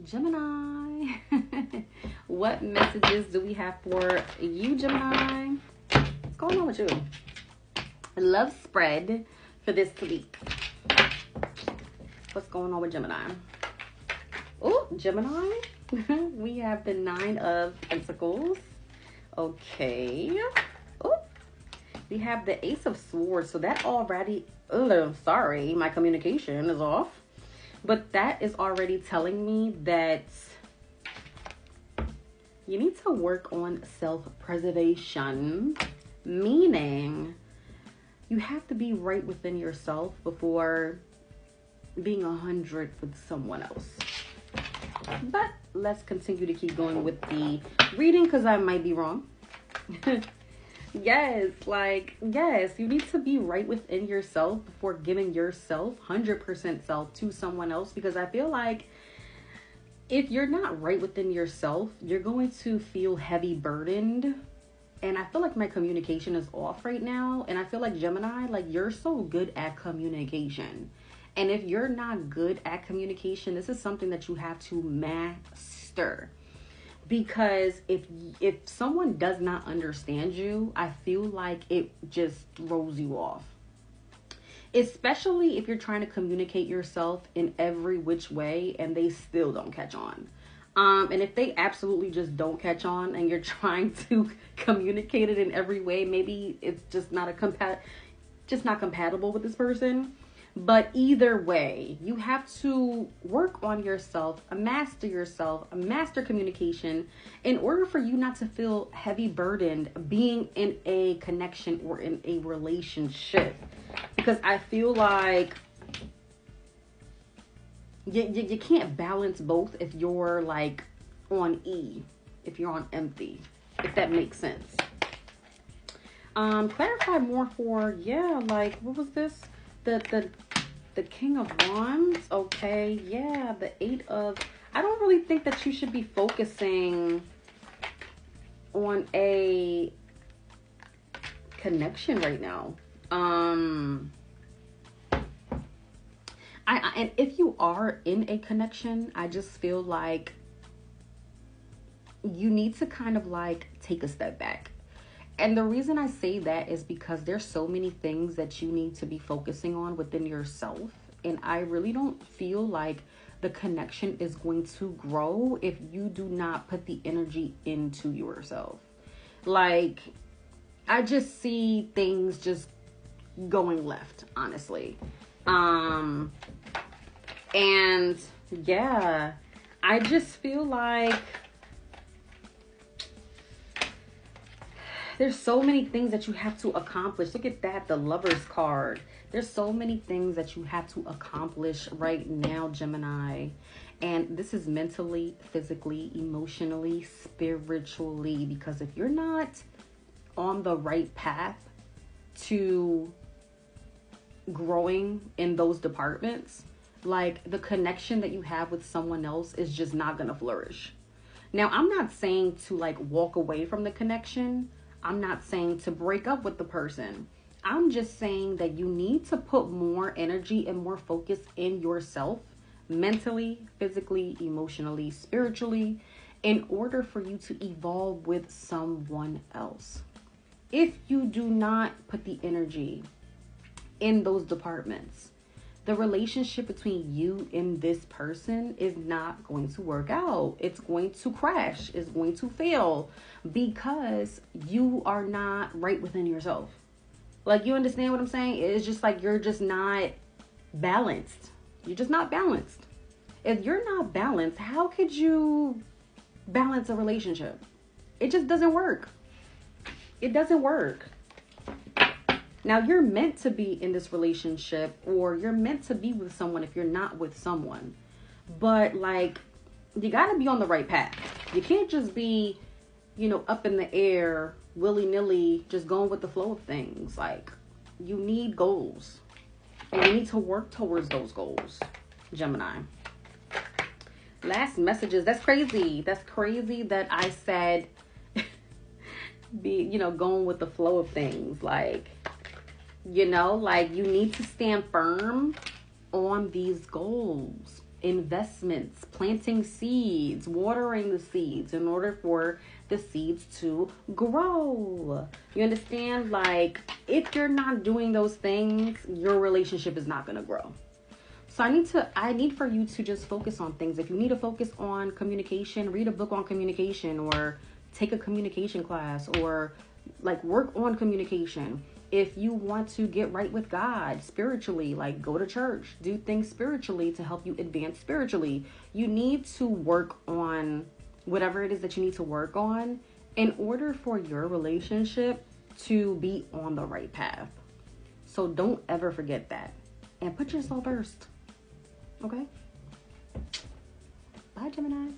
Gemini. What messages do we have for you, Gemini? What's going on with you? Love spread for this week. What's going on with Gemini? Oh, Gemini. We have the 9 of Pentacles. Okay. Oh, we have the Ace of Swords. So that already, sorry, my communication is off. But that is already telling me that you need to work on self-preservation. Meaning, you have to be right within yourself before being 100 with someone else. But let's continue to keep going with the reading because I might be wrong. Yes, you need to be right within yourself before giving yourself 100% self to someone else, because I feel like if you're not right within yourself, you're going to feel heavy burdened. And I feel like my communication is off right now. And I feel like Gemini, like you're so good at communication. And if you're not good at communication, this is something that you have to master. Because if someone does not understand you, I feel like it just throws you off. Especially if you're trying to communicate yourself in every which way and they still don't catch on. And if they absolutely just don't catch on and you're trying to communicate it in every way, maybe it's just not compatible with this person. But either way, you have to work on yourself, master communication in order for you not to feel heavy burdened being in a connection or in a relationship. Because I feel like you can't balance both if you're like on E, if you're on empty, if that makes sense. Clarify more for, what was this? The King of Wands. Okay, yeah, the 8 of, I don't really think that you should be focusing on a connection right now. And if you are in a connection, I just feel like you need to kind of like take a step back. And the reason I say that is because there's so many things that you need to be focusing on within yourself. And I really don't feel like the connection is going to grow if you do not put the energy into yourself. Like, I just see things just going left, honestly. And yeah, I just feel like there's so many things that you have to accomplish. Look at that, the Lover's card. There's so many things that you have to accomplish right now, Gemini. And this is mentally, physically, emotionally, spiritually. Because if you're not on the right path to growing in those departments, like the connection that you have with someone else is just not going to flourish. Now, I'm not saying to like walk away from the connection. I'm not saying to break up with the person. I'm just saying that you need to put more energy and more focus in yourself, mentally, physically, emotionally, spiritually, in order for you to evolve with someone else. If you do not put the energy in those departments, the relationship between you and this person is not going to work out. It's going to crash. It's going to fail because you are not right within yourself. Like, you understand what I'm saying? It's just like you're just not balanced. You're just not balanced. If you're not balanced, how could you balance a relationship? It just doesn't work. It doesn't work. Now, you're meant to be in this relationship, or you're meant to be with someone if you're not with someone. But, like, you got to be on the right path. You can't just be, up in the air, willy-nilly, just going with the flow of things. Like, you need goals. And you need to work towards those goals, Gemini. Last messages. That's crazy. That's crazy that I said, going with the flow of things. Like, you need to stand firm on these goals. investments, planting seeds, watering the seeds in order for the seeds to grow. You understand? Like, if you're not doing those things, your relationship is not going to grow. So I need for you to just focus on things. If you need to focus on communication, read a book on communication, or take a communication class, or like work on communication. If you want to get right with God spiritually, like go to church, do things spiritually to help you advance spiritually. You need to work on whatever it is that you need to work on in order for your relationship to be on the right path. So don't ever forget that. And put yourself first. Okay? Bye, Gemini.